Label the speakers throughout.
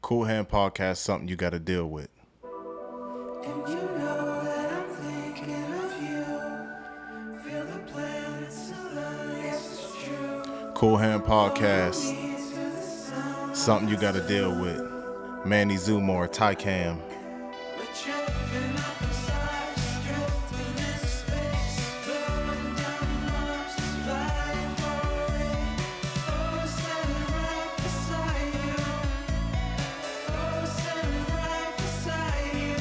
Speaker 1: Qool Hand Podcast, something you got to deal with.
Speaker 2: And you know that I'm thinking of you. Feel the planets align, yes, it's true.
Speaker 1: Qool Hand Podcast, something you got to deal with. Manny Zumar Takam.
Speaker 2: We're tripping up the stars, drifting in space, blowing down Mars, flying far away. Oh, standing right beside you. Oh, standing right beside you.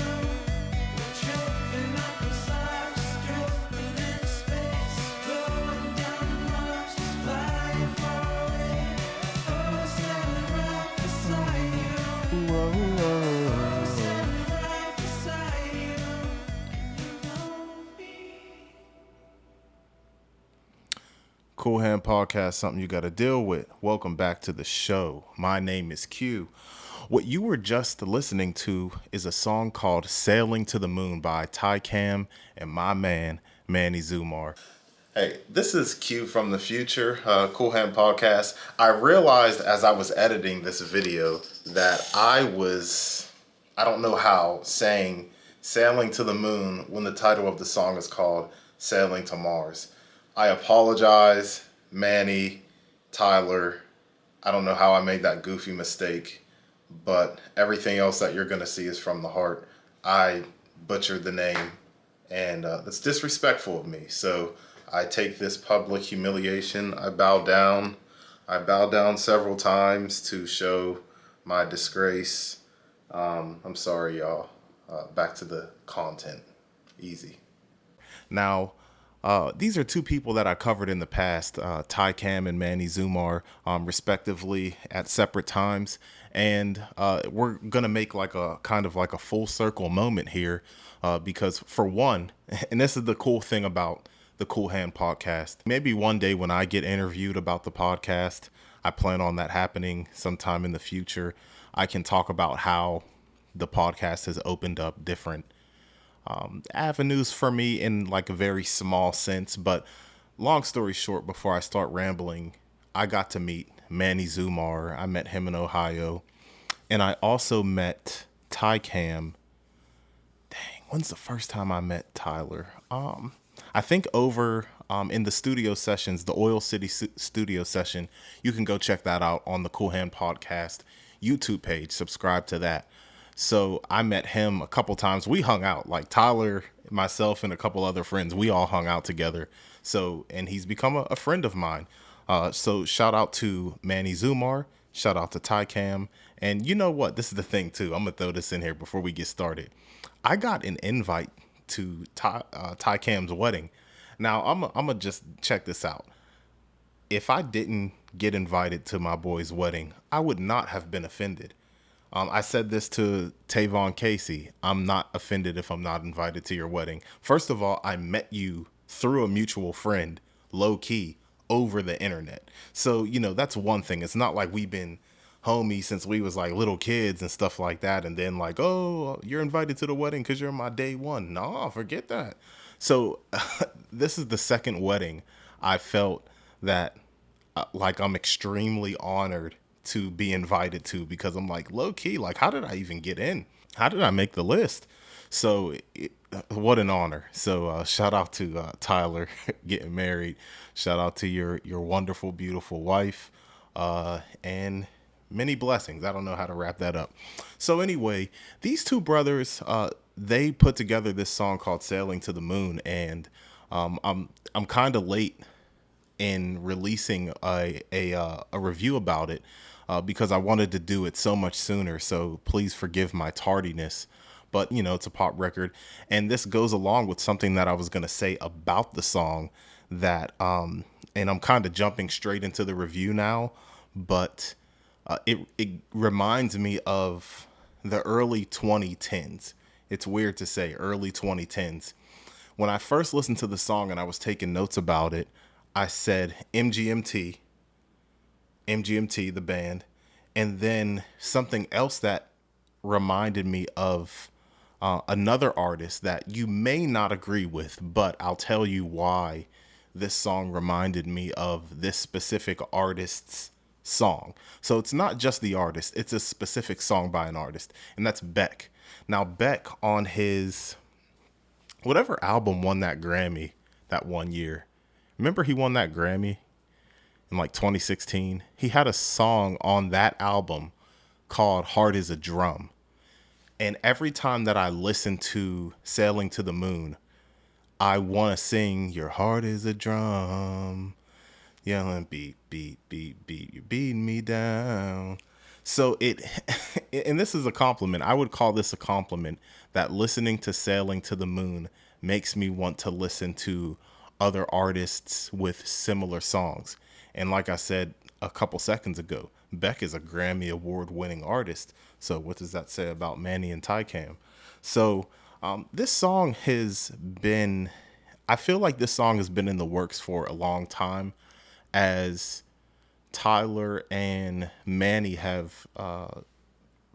Speaker 2: We're tripping up the stars, drifting in space, blowing down Mars, flying far away. Oh, standing right beside you.
Speaker 1: Whoa, whoa. Qool Hand Podcast, something you got to deal with. Welcome back to the show. My name is Q. What you were just listening to is a song called Sailing to the Moon by Takam and my man, Manny Zumar. Hey, this is Q from the future, Qool Hand Podcast. I realized as I was editing this video that I don't know how, saying Sailing to the Moon when the title of the song is called Sailing to Mars. I apologize, Manny, Tyler. I don't know how I made that goofy mistake, but everything else that you're going to see is from the heart. I butchered the name, and that's disrespectful of me. So I take this public humiliation. I bow down. I bow down several times to show my disgrace. I'm sorry, y'all. Back to the content. Easy. Now, these are two people that I covered in the past, Takam and Manny Zumar, respectively, at separate times. And we're going to make like a kind of like a full circle moment here because for one, and this is the cool thing about the Qool Hand Podcast, maybe one day when I get interviewed about the podcast, I plan on that happening sometime in the future, I can talk about how the podcast has opened up different avenues for me in like a very small sense. But long story short, before I start rambling, I got to meet Manny Zumar. I met him in Ohio, and I also met Takam. Dang, when's the first time I met Tyler? I think over in the studio sessions, the Oil City studio session. You can go check that out on the Qool Hand Podcast YouTube page. Subscribe to that. So I met him a couple times. We hung out, like Tyler, myself, and a couple other friends. We all hung out together. So, and he's become a friend of mine. So shout out to Manny Zumar. Shout out to Takam. And you know what? This is the thing, too. I'm going to throw this in here before we get started. I got an invite to Takam's wedding. Now, I'm going to just check this out. If I didn't get invited to my boy's wedding, I would not have been offended. I said this to Tavon Casey. I'm not offended if I'm not invited to your wedding. First of all, I met you through a mutual friend, low key, over the internet. So, you know, that's one thing. It's not like we've been homies since we was like little kids and stuff like that. And then like, oh, you're invited to the wedding because you're my day one. No, forget that. So this is the second wedding I felt that like I'm extremely honored to be invited to, because I'm like, low key, like, how did I even get in? How did I make the list? So what an honor. So shout out to Tyler getting married. Shout out to your wonderful, beautiful wife, and many blessings. I don't know how to wrap that up. So anyway, these two brothers, they put together this song called Sailing to the Moon. And I'm kind of late in releasing a review about it, because I wanted to do it so much sooner. So please forgive my tardiness, but you know, it's a pop record. And this goes along with something that I was going to say about the song that, and I'm kind of jumping straight into the review now, but it reminds me of the early 2010s. It's weird to say early 2010s. When I first listened to the song and I was taking notes about it, I said MGMT, the band, and then something else that reminded me of another artist that you may not agree with, but I'll tell you why this song reminded me of this specific artist's song. So it's not just the artist, it's a specific song by an artist, and that's Beck. Now, Beck, on his whatever album won that Grammy that one year, remember he won that Grammy in like 2016? He had a song on that album called Heart is a Drum. And every time that I listen to Sailing to the Moon, I want to sing Your Heart is a Drum, yelling beat, beat, beat, beat, you're beating me down. So it, and this is a compliment. I would call this a compliment that listening to Sailing to the Moon makes me want to listen to other artists with similar songs. And like I said a couple seconds ago, Beck is a Grammy Award winning artist. So what does that say about Manny and Takam? So this song has been, I feel like this song has been in the works for a long time, as Tyler and Manny have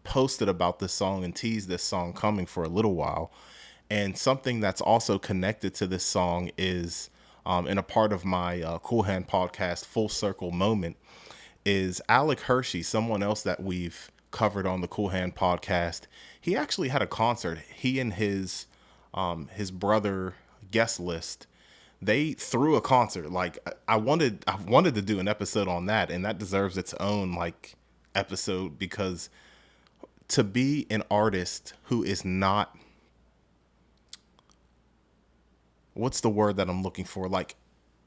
Speaker 1: posted about this song and teased this song coming for a little while. And something that's also connected to this song is, in a part of my Qool Hand Podcast Full Circle moment, is Alec Hershey, someone else that we've covered on the Qool Hand Podcast. He actually had a concert. He and his brother guest list, they threw a concert. Like I wanted to do an episode on that, and that deserves its own like episode, because to be an artist who is not, what's the word that I'm looking for? Like,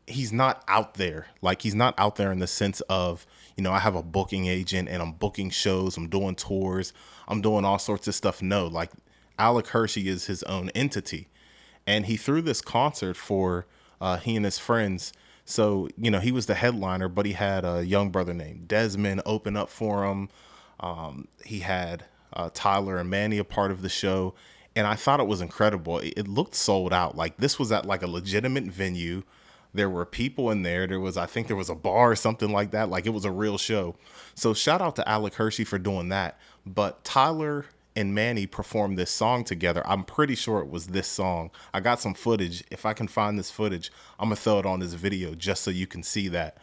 Speaker 1: he's not out there. Like, he's not out there in the sense of, you know, I have a booking agent and I'm booking shows, I'm doing tours, I'm doing all sorts of stuff. No, like Alec Hershey is his own entity. And he threw this concert for he and his friends. So, you know, he was the headliner, but he had a young brother named Desmond open up for him. He had Tyler and Manny a part of the show. And I thought it was incredible. It looked sold out. Like, this was at like a legitimate venue. There were people in there. I think there was a bar or something like that. Like, it was a real show. So shout out to Alec Hershey for doing that. But Tyler and Manny performed this song together. I'm pretty sure it was this song. I got some footage. If I can find this footage, I'm going to throw it on this video just so you can see that.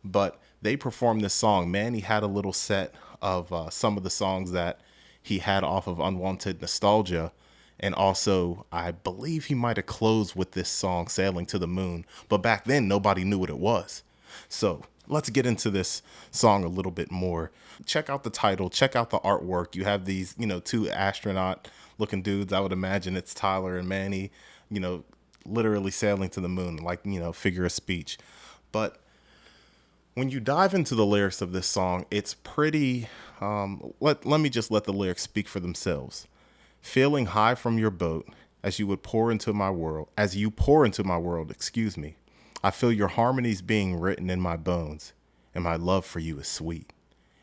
Speaker 1: But they performed this song. Manny had a little set of some of the songs that he had off of Unwanted Nostalgia. And also, I believe he might have closed with this song, Sailing to the Moon. But back then, nobody knew what it was. So let's get into this song a little bit more. Check out the title. Check out the artwork. You have these, you know, two astronaut-looking dudes. I would imagine it's Tyler and Manny, you know, literally sailing to the moon, like, you know, figure of speech. But when you dive into the lyrics of this song, it's pretty, let me just let the lyrics speak for themselves. Feeling high from your boat as you pour into my world, excuse me. I feel your harmonies being written in my bones, and my love for you is sweet.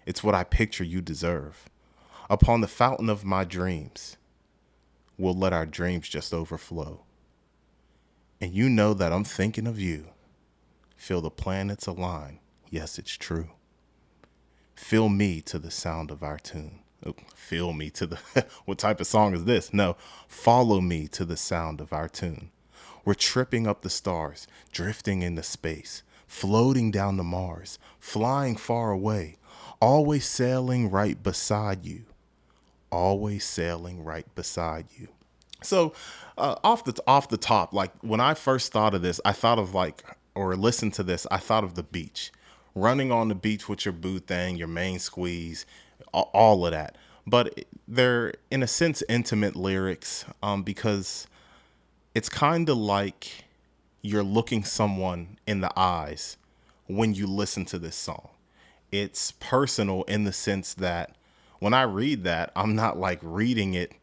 Speaker 1: It's what I picture you deserve. Upon the fountain of my dreams, we'll let our dreams just overflow. And you know that I'm thinking of you. Feel the planets align. Yes, it's true. Feel me to the sound of our tune. Feel me to the, what type of song is this? No, follow me to the sound of our tune. We're tripping up the stars, drifting into space, floating down to Mars, flying far away, always sailing right beside you, always sailing right beside you. So off the top, like when I first thought of this, I thought of like, or listened to this, I thought of the beach, running on the beach with your boo thing, your main squeeze, all of that. But they're in a sense intimate lyrics, because it's kind of like you're looking someone in the eyes when you listen to this song. It's personal in the sense that when I read that, I'm not like reading it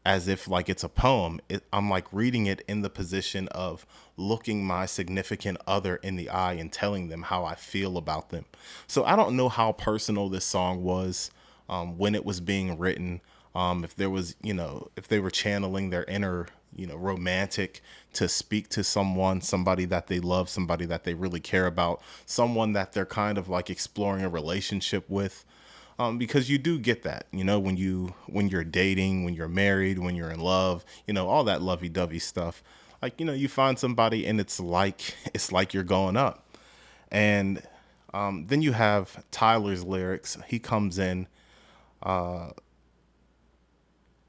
Speaker 1: as if like it's a poem. I'm like reading it in the position of looking my significant other in the eye and telling them how I feel about them. So I don't know how personal this song was when it was being written. If there was, you know, if they were channeling their inner, you know, romantic to speak to somebody that they love, somebody that they really care about, someone that they're kind of like exploring a relationship with. Because you do get that, you know, when you're dating, when you're married, when you're in love, you know, all that lovey-dovey stuff. Like, you know, you find somebody and it's like you're going up. And Then you have Tyler's lyrics. He comes in.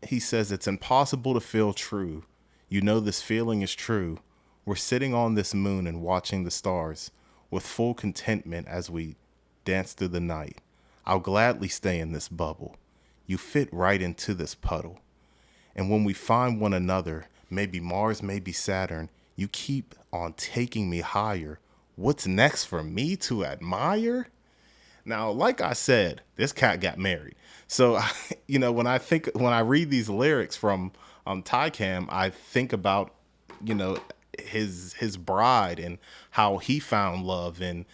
Speaker 1: He says, "It's impossible to feel true. You know this feeling is true. We're sitting on this moon and watching the stars with full contentment as we dance through the night. I'll gladly stay in this bubble. You fit right into this puddle. And when we find one another, maybe Mars, maybe Saturn, you keep on taking me higher. What's next for me to admire?" Now, like I said, this cat got married. So, when I read these lyrics from Takam, I think about, you know, his bride and how he found love, and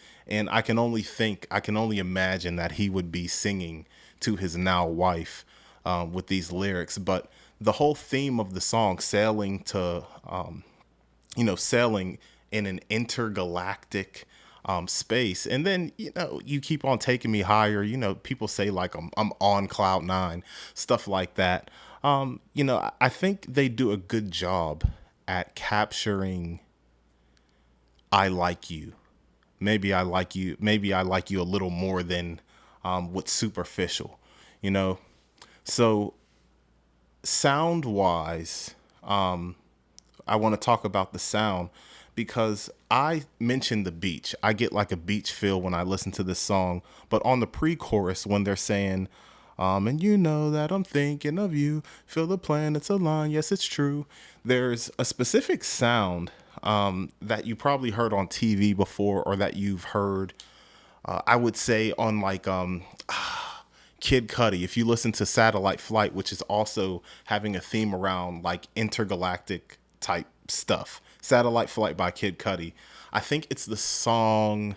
Speaker 1: I can only imagine that he would be singing to his now wife with these lyrics. But the whole theme of the song, sailing in an intergalactic space. And then, you keep on taking me higher. People say like I'm on cloud nine, stuff like that. I think they do a good job at capturing "I like you." Maybe I like you. Maybe I like you a little more than what's superficial, you know? So sound wise, I want to talk about the sound because I mentioned the beach. I get like a beach feel when I listen to this song, but on the pre-chorus when they're saying, and you know that I'm thinking of you, feel the planets align, yes, it's true. There's a specific sound that you probably heard on TV before, or that you've heard, I would say on like Kid Cudi. If you listen to Satellite Flight, which is also having a theme around like intergalactic type stuff. Satellite Flight by Kid Cudi. I think it's the song.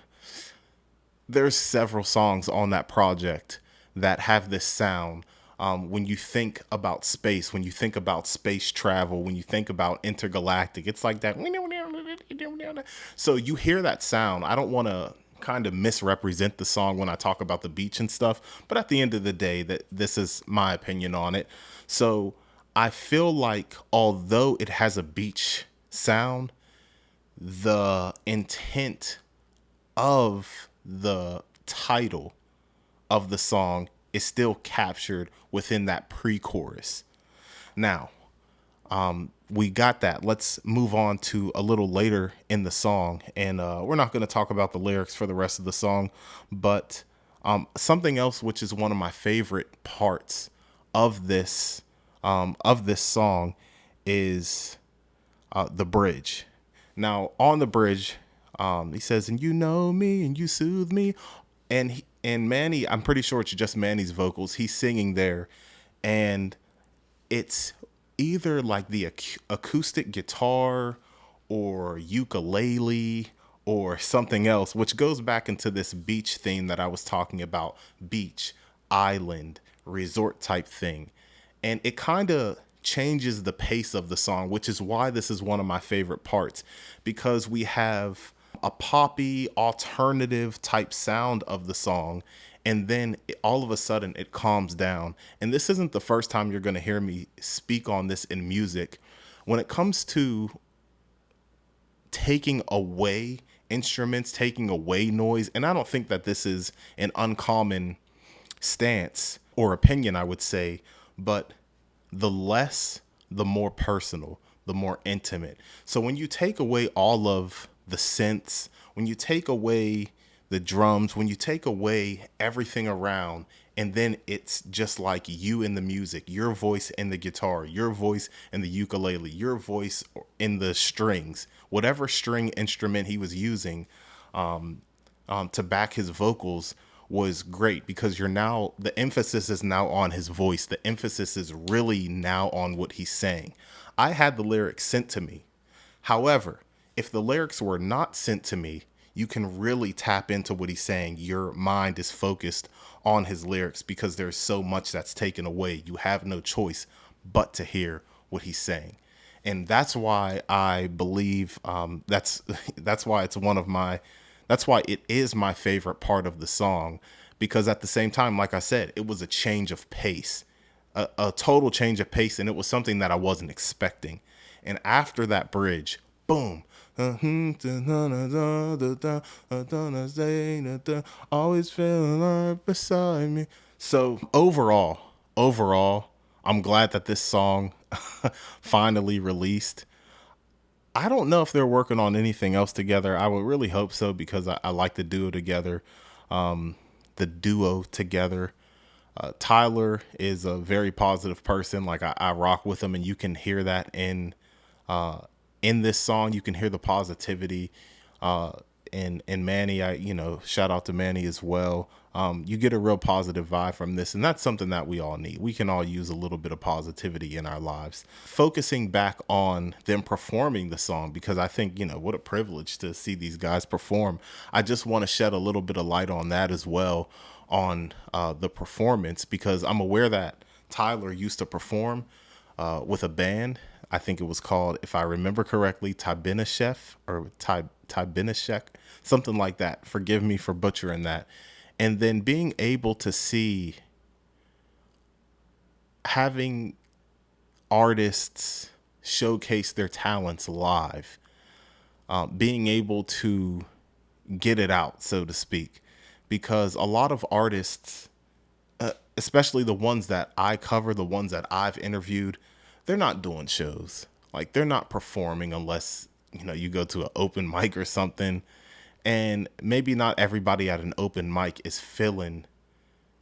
Speaker 1: There's several songs on that project that have this sound. When you think about space, when you think about space travel, when you think about intergalactic, it's like that. So you hear that sound. I don't want to kind of misrepresent the song when I talk about the beach and stuff, but at the end of the day, that this is my opinion on it. So I feel like although it has a beach sound, the intent of the title of the song is still captured within that pre-chorus. Now, we got that. Let's move on to a little later in the song, and we're not going to talk about the lyrics for the rest of the song, but something else which is one of my favorite parts of this song is the bridge. Now, on the bridge, he says, "And you know me, and you soothe me," and Manny, I'm pretty sure it's just Manny's vocals. He's singing there, and it's either like the acoustic guitar or ukulele or something else, which goes back into this beach theme that I was talking about. Beach, island, resort type thing. And it kind of changes the pace of the song, which is why this is one of my favorite parts, because we have a poppy alternative type sound of the song, and then all of a sudden it calms down. And this isn't the first time you're going to hear me speak on this in music. When it comes to taking away instruments, taking away noise, and I don't think that this is an uncommon stance or opinion, I would say, but the less, the more personal, the more intimate. So when you take away all of the synths, when you take away the drums, when you take away everything around, and then it's just like you in the music, your voice in the guitar, your voice in the ukulele, your voice in the strings, whatever string instrument he was using to back his vocals was great, because the emphasis is now on his voice. The emphasis is really now on what he's saying. I had the lyrics sent to me. However, if the lyrics were not sent to me, you can really tap into what he's saying. Your mind is focused on his lyrics because there's so much that's taken away. You have no choice but to hear what he's saying. And that's why I believe that's why it is my favorite part of the song, because at the same time, like I said, it was a change of pace, a total change of pace. And it was something that I wasn't expecting. And after that bridge, boom, Always feeling right beside me. So overall, I'm glad that this song finally released. I don't know if they're working on anything else together. I would really hope so because I like the duo together. The duo together. Tyler is a very positive person. Like I rock with him, and you can hear that in this song. You can hear the positivity. And Manny, shout out to Manny as well. You get a real positive vibe from this, and that's something that we all need. We can all use a little bit of positivity in our lives. Focusing back on them performing the song, because I think, what a privilege to see these guys perform. I just want to shed a little bit of light on that as well, on the performance, because I'm aware that Tyler used to perform with a band. I think it was called, if I remember correctly, Tabinashef or Tabinashek, something like that. Forgive me for butchering that. And then being able to see, having artists showcase their talents live, being able to get it out, so to speak, because a lot of artists, especially the ones that I cover, the ones that I've interviewed, they're not doing shows. Like, they're not performing unless, you go to an open mic or something. And maybe not everybody at an open mic is feeling,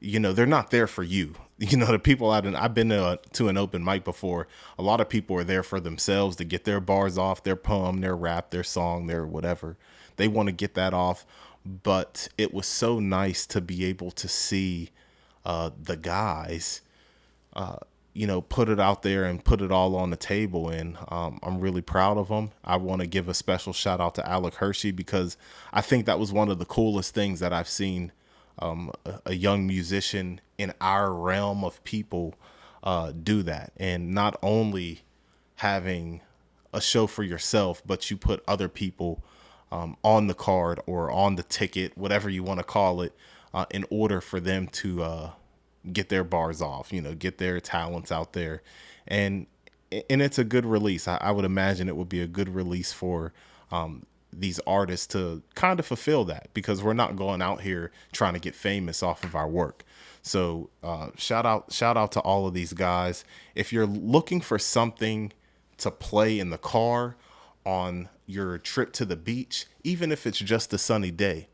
Speaker 1: they're not there for you. The people I've been to an open mic before. A lot of people are there for themselves to get their bars off, their poem, their rap, their song, their whatever. They want to get that off. But it was so nice to be able to see the guys, put it out there and put it all on the table. And I'm really proud of them. I want to give a special shout out to Alec Hershey, because I think that was one of the coolest things that I've seen a young musician in our realm of people do that. And not only having a show for yourself, but you put other people on the card or on the ticket, whatever you want to call it, in order for them to get their bars off, get their talents out there. And it's a good release. I would imagine it would be a good release for these artists to kind of fulfill that, because we're not going out here trying to get famous off of our work. So shout out to all of these guys. If you're looking for something to play in the car on your trip to the beach, even if it's just a sunny day,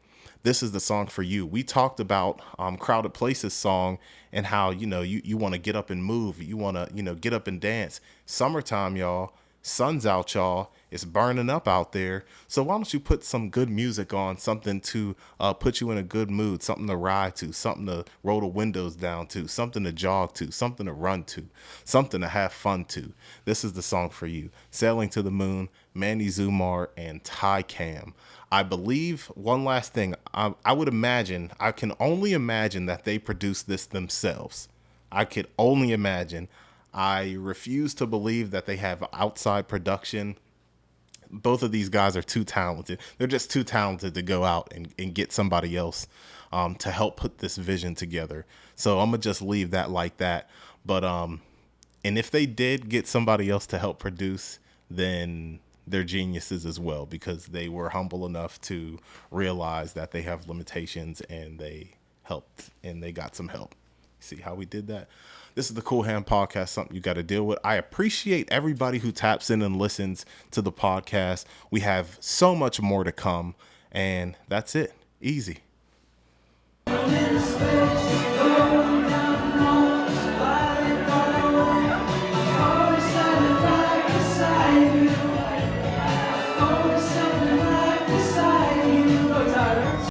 Speaker 1: this is the song for you. We talked about Crowded Places song and how, you want to get up and move. You want to, get up and dance. Summertime, y'all. Sun's out, y'all. It's burning up out there. So why don't you put some good music on, something to put you in a good mood, something to ride to, something to roll the windows down to, something to jog to, something to run to, something to have fun to. This is the song for you. Sailing to the Moon, Manny Zumar and Takam. I believe, one last thing, I can only imagine that they produced this themselves. I could only imagine. I refuse to believe that they have outside production. Both of these guys are too talented. They're just too talented to go out and get somebody else to help put this vision together. So I'm going to just leave that like that. But and if they did get somebody else to help produce, then they're geniuses as well, because they were humble enough to realize that they have limitations, and they helped, and they got some help. See how we did that? This is the Qool Hand Podcast, something you got to deal with. I appreciate everybody who taps in and listens to the podcast. We have so much more to come, and that's it. Easy.